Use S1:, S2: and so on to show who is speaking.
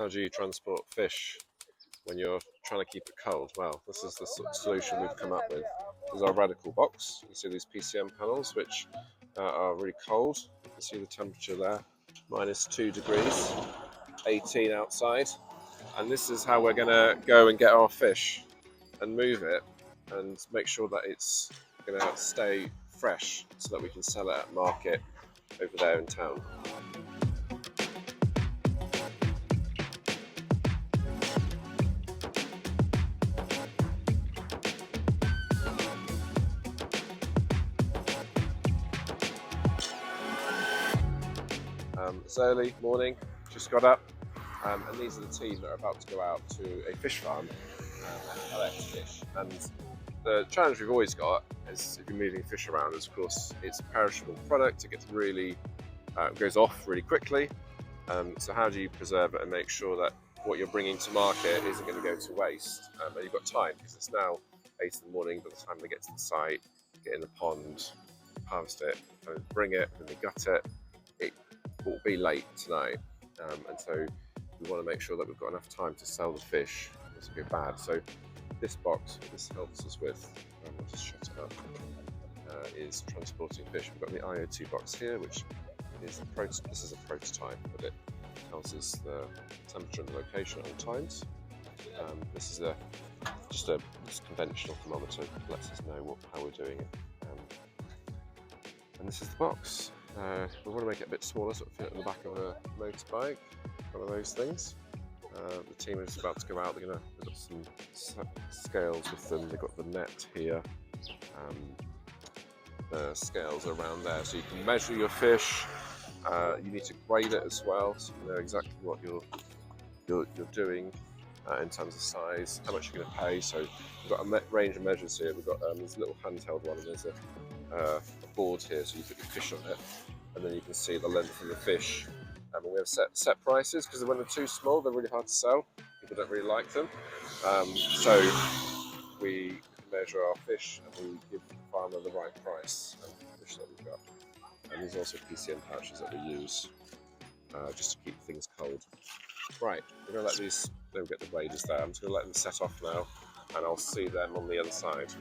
S1: How do you transport fish when you're trying to keep it cold? Well, this is the sort of solution we've come up with. This is our RADiCool box. You can see these PCM panels, which are really cold. You can see the temperature there, -2 degrees, 18 outside. And this is how we're going to go and get our fish and move it and make sure that it's going to stay fresh so that we can sell it at market over there in town. It's early morning, just got up, and these are the team that are about to go out to a fish farm and collect fish. And the challenge we've always got is, if you're moving fish around, is of course it's a perishable product. It gets really goes off really quickly. So how do you preserve it and make sure that what you're bringing to market isn't going to go to waste? And you've got time, because it's now 8 in the morning. By the time they get to the site, get in the pond, harvest it, and bring it, and they gut it, it will be late tonight. And so we want to make sure that we've got enough time to sell the fish. It's a bit bad. So this box, what this helps us with, I'll just shut it up, is transporting fish. We've got the IO2 box here, which is this is a prototype, but it tells us the temperature and the location at all times. This is just a conventional thermometer that lets us know how we're doing it. And this is the box. We want to make it a bit smaller, so it fit in the back of a motorbike, one of those things. The team is about to go out. They've got some scales with them. They've got the net here. The scales are around there, so you can measure your fish. You need to grade it as well, so you know exactly what you're doing in terms of size, how much you're going to pay. So we've got a range of measures here. We've got this little handheld one, and there's a board here, so you put your fish on it, and then you can see the length of the fish. And we have set prices, because when they're too small, they're really hard to sell. People don't really like them. So we measure our fish and we give the farmer the right price of the fish that we've got. And there's also PCM pouches that we use just to keep things cold. Right, we're going to let these, they'll get the raiders there. I'm just going to let them set off now, and I'll see them on the other side.